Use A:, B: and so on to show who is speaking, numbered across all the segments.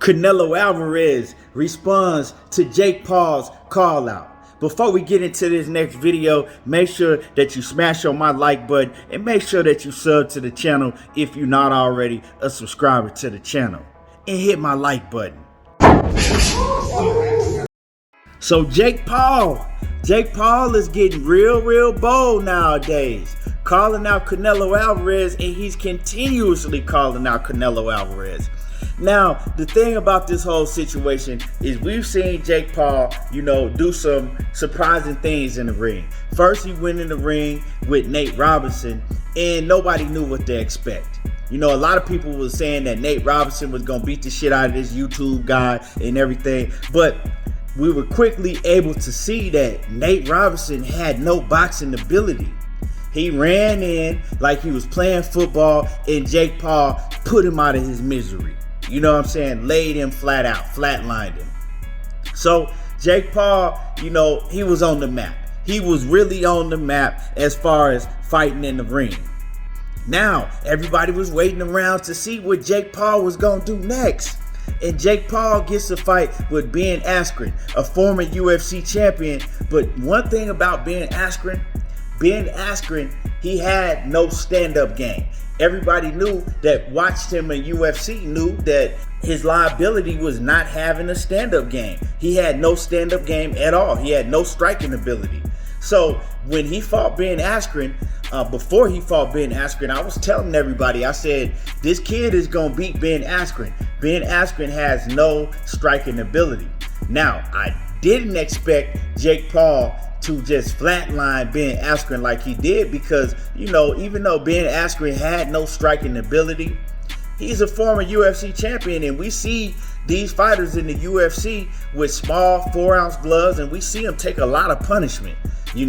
A: Canelo Alvarez responds to Jake Paul's call out. Before we get into this next video, make sure that you smash on my like button and make sure that you sub to the channel if you're not already a subscriber to the channel. And hit my like button. So Jake Paul is getting real bold nowadays, calling out Canelo Alvarez, and he's continuously calling out Canelo Alvarez. Now, the thing about this whole situation is we've seen Jake Paul, do some surprising things in the ring. First, he went in the ring with Nate Robinson, and nobody knew what to expect. A lot of people were saying that Nate Robinson was going to beat the shit out of this YouTube guy and everything, but we were quickly able to see that Nate Robinson had no boxing ability. He ran in like he was playing football, and Jake Paul put him out of his misery. You know what I'm saying? Laid him flat out, flatlined him. So Jake Paul, he was on the map. He was really on the map as far as fighting in the ring. Now, everybody was waiting around to see what Jake Paul was going to do next. And Jake Paul gets a fight with Ben Askren, a former UFC champion. But one thing about Ben Askren, he had no stand-up game. Everybody knew that watched him in UFC knew that his liability was not having a stand-up game. He had no stand-up game at all. He had no striking ability. So when he fought Ben Askren, before he fought Ben Askren, I was telling everybody, I said, this kid is going to beat Ben Askren. Ben Askren has no striking ability. Now, I didn't expect Jake Paul to just flatline Ben Askren like he did because, even though Ben Askren had no striking ability, he's a former UFC champion, and we see these fighters in the UFC with small 4-ounce gloves, and we see them take a lot of punishment. He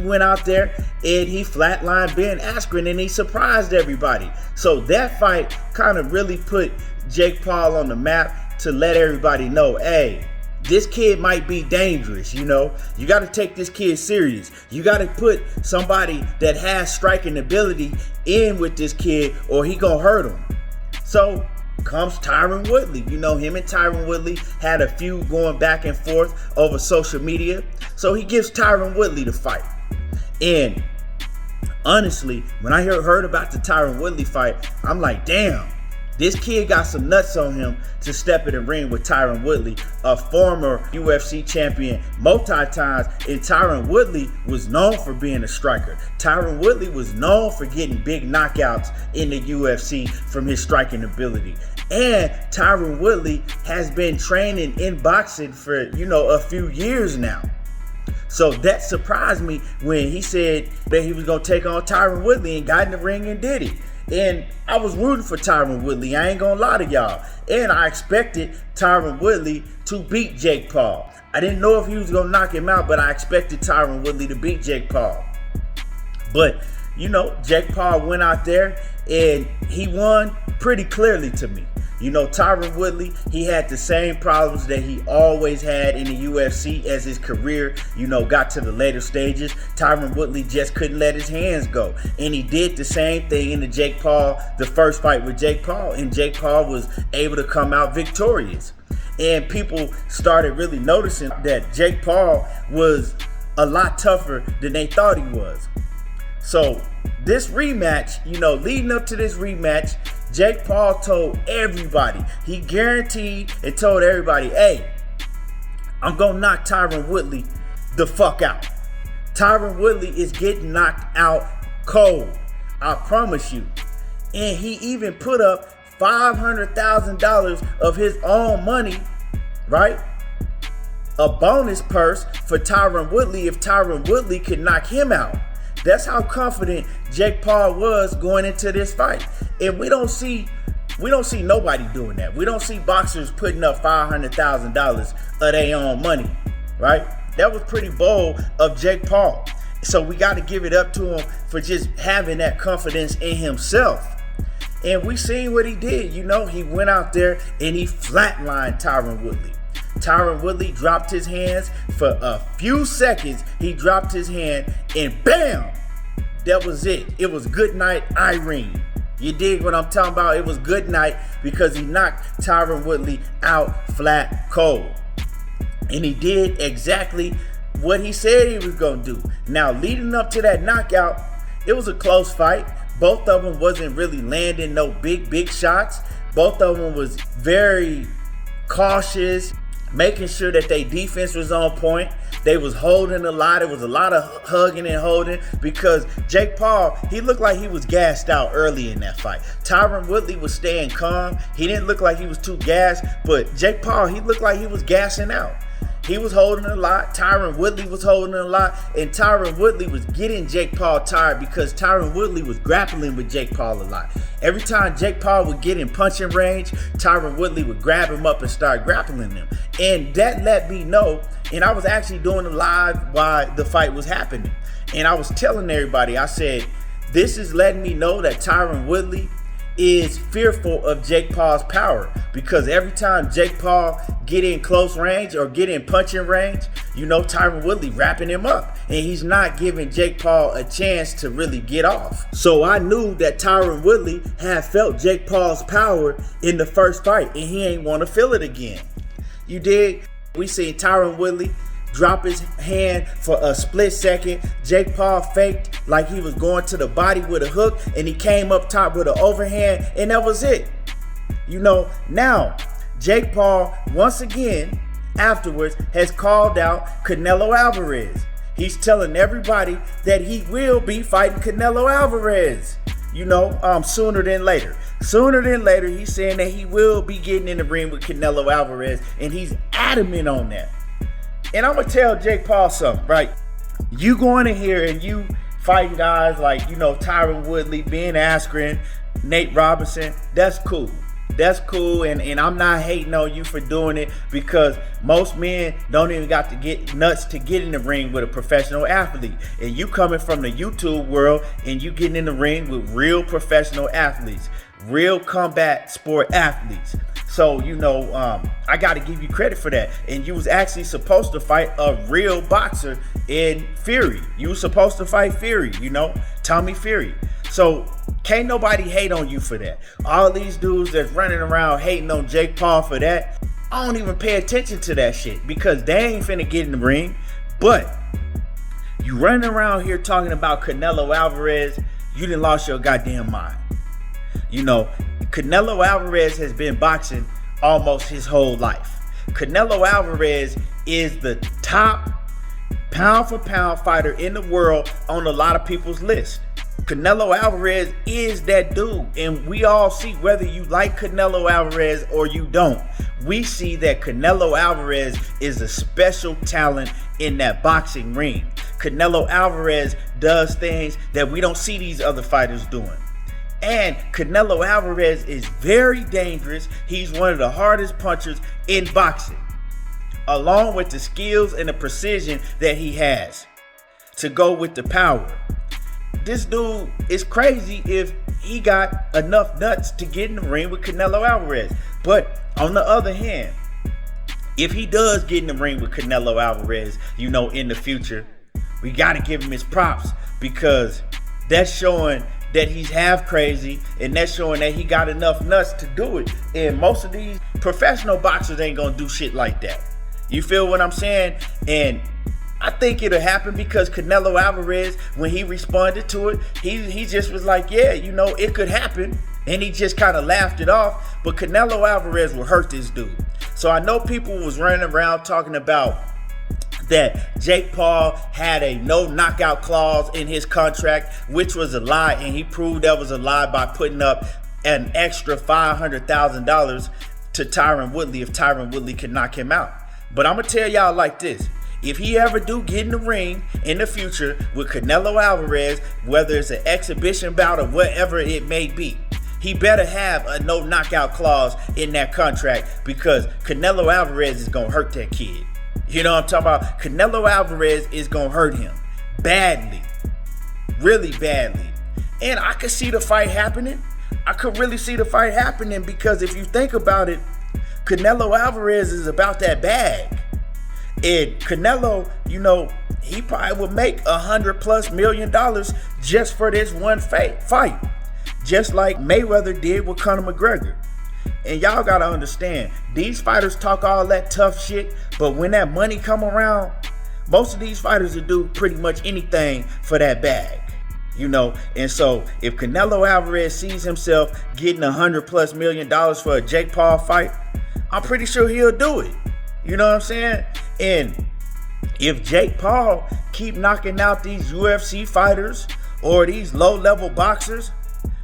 A: went out there and he flatlined Ben Askren, and he surprised everybody. So that fight kind of really put Jake Paul on the map to let everybody know, hey, this kid might be dangerous, You got to take this kid serious. You got to put somebody that has striking ability in with this kid, or he gonna hurt him. So comes Tyron Woodley. Him and Tyron Woodley had a feud going back and forth over social media. So he gives Tyron Woodley the fight. And honestly, when I heard about the Tyron Woodley fight, I'm like, damn. This kid got some nuts on him to step in the ring with Tyron Woodley, a former UFC champion multi-times, and Tyron Woodley was known for being a striker. Tyron Woodley was known for getting big knockouts in the UFC from his striking ability. And Tyron Woodley has been training in boxing for, a few years now. So that surprised me when he said that he was going to take on Tyron Woodley and got in the ring and did it. And I was rooting for Tyron Woodley. I ain't gonna lie to y'all. And I expected Tyron Woodley to beat Jake Paul. I didn't know if he was gonna knock him out, but I expected Tyron Woodley to beat Jake Paul. But, Jake Paul went out there and he won pretty clearly to me. Tyron Woodley, he had the same problems that he always had in the UFC as his career, got to the later stages. Tyron Woodley just couldn't let his hands go. And he did the same thing in the first fight with Jake Paul. And Jake Paul was able to come out victorious. And people started really noticing that Jake Paul was a lot tougher than they thought he was. So this rematch, leading up to this rematch, Jake Paul told everybody, he guaranteed and told everybody, hey, I'm going to knock Tyron Woodley the fuck out. Tyron Woodley is getting knocked out cold. I promise you. And he even put up $500,000 of his own money, right? A bonus purse for Tyron Woodley if Tyron Woodley could knock him out. That's how confident Jake Paul was going into this fight. And we don't see nobody doing that. We don't see boxers putting up $500,000 of their own money, right? That was pretty bold of Jake Paul. So we got to give it up to him for just having that confidence in himself. And we seen what he did. He went out there and he flatlined Tyron Woodley. Tyron Woodley dropped his hands for a few seconds. He dropped his hand and bam, that was it. It was good night, Irene. You dig what I'm talking about? It was good night because he knocked Tyron Woodley out flat cold. And he did exactly what he said he was going to do. Now, leading up to that knockout, it was a close fight. Both of them wasn't really landing no big shots. Both of them was very cautious, making sure that their defense was on point. They was holding a lot. It was a lot of hugging and holding because Jake Paul, he looked like he was gassed out early in that fight. Tyron Woodley was staying calm. He didn't look like he was too gassed, but Jake Paul, he looked like he was gassing out. He was holding a lot. Tyron Woodley was holding a lot. And Tyron Woodley was getting Jake Paul tired because Tyron Woodley was grappling with Jake Paul a lot. Every time Jake Paul would get in punching range, Tyron Woodley would grab him up and start grappling him. And that let me know, and I was actually doing it live while the fight was happening. And I was telling everybody, I said, this is letting me know that Tyron Woodley is fearful of Jake Paul's power, because every time Jake Paul get in close range or get in punching range, you know, Tyron Woodley wrapping him up, and he's not giving Jake Paul a chance to really get off. So I knew that Tyron Woodley had felt Jake Paul's power in the first fight, and he ain't want to feel it again. You dig? We seen Tyron Woodley drop his hand for a split second. Jake Paul faked like he was going to the body with a hook, and he came up top with an overhand, and that was it. You know, now Jake Paul once again afterwards has called out Canelo Alvarez. He's telling everybody that he will be fighting Canelo Alvarez, you know, sooner than later. Sooner than later, he's saying that he will be getting in the ring with Canelo Alvarez, and he's adamant on that. And I'm going to tell Jake Paul something, right? You going in here and you fighting guys like, you know, Tyron Woodley, Ben Askren, Nate Robinson, that's cool. That's cool, and I'm not hating on you for doing it, because most men don't even got to get nuts to get in the ring with a professional athlete. And you coming from the YouTube world and you getting in the ring with real professional athletes, real combat sport athletes. So, you know, I got to give you credit for that. And you was actually supposed to fight a real boxer in Fury. You was supposed to fight Fury, you know, Tommy Fury. So can't nobody hate on you for that. All these dudes that's running around hating on Jake Paul for that, I don't even pay attention to that shit, because they ain't finna get in the ring. But you running around here talking about Canelo Alvarez, you done lost your goddamn mind. You know, Canelo Alvarez has been boxing almost his whole life. Canelo Alvarez is the top pound for pound fighter in the world on a lot of people's list. Canelo Alvarez is that dude, and we all see, whether you like Canelo Alvarez or you don't, we see that Canelo Alvarez is a special talent in that boxing ring. Canelo Alvarez does things that we don't see these other fighters doing. And Canelo Alvarez is very dangerous. He's one of the hardest punchers in boxing, along with the skills and the precision that he has to go with the power. This dude is crazy if he got enough nuts to get in the ring with Canelo Alvarez. But on the other hand, if he does get in the ring with Canelo Alvarez, you know, in the future, we got to give him his props, because that's showing that he's half crazy, and that's showing that he got enough nuts to do it. And most of these professional boxers ain't gonna do shit like that. You feel what I'm saying? And I think it'll happen, because Canelo Alvarez, when he responded to it, he just was like, yeah, you know, it could happen. And he just kind of laughed it off. But Canelo Alvarez will hurt this dude. So I know people was running around talking about that Jake Paul had a no knockout clause in his contract, which was a lie, and he proved that was a lie by putting up an extra $500,000 to Tyron Woodley if Tyron Woodley could knock him out. But I'm gonna tell y'all like this: if he ever do get in the ring in the future with Canelo Alvarez, whether it's an exhibition bout or whatever it may be, he better have a no knockout clause in that contract, because Canelo Alvarez is gonna hurt that kid. You know what I'm talking about? Canelo Alvarez is going to hurt him badly, really badly. And I could see the fight happening. I could really see the fight happening, because if you think about it, Canelo Alvarez is about that bag. And Canelo, you know, he probably would make $100+ million just for this one fight. just like Mayweather did with Conor McGregor. And y'all gotta understand, these fighters talk all that tough shit, but when that money come around, most of these fighters will do pretty much anything for that bag, you know. And so if Canelo Alvarez sees himself getting $100+ million for a Jake Paul fight, I'm pretty sure he'll do it. You know what I'm saying? And if Jake Paul keep knocking out these UFC fighters or these low-level boxers,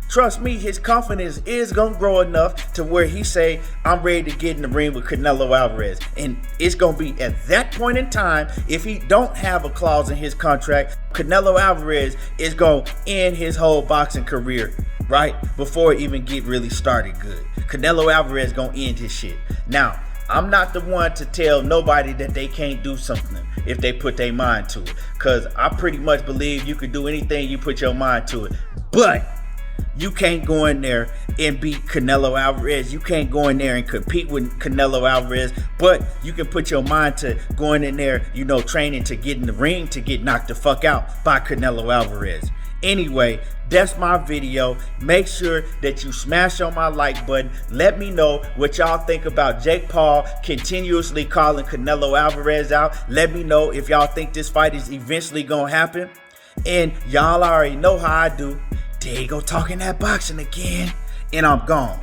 A: trust me, his confidence is going to grow enough to where he say, I'm ready to get in the ring with Canelo Alvarez. And it's going to be at that point in time, if he don't have a clause in his contract, Canelo Alvarez is going to end his whole boxing career, right? Before it even get really started good. Canelo Alvarez going to end his shit. Now, I'm not the one to tell nobody that they can't do something if they put their mind to it. Because I pretty much believe you can do anything you put your mind to it. But you can't go in there and beat Canelo Alvarez. You can't go in there and compete with Canelo Alvarez. But you can put your mind to going in there, you know, training to get in the ring to get knocked the fuck out by Canelo Alvarez. Anyway, that's my video. Make sure that you smash on my like button. Let me know what y'all think about Jake Paul continuously calling Canelo Alvarez out. Let me know if y'all think this fight is eventually gonna happen. And y'all already know how I do. There you go, talking that boxing again. And I'm gone.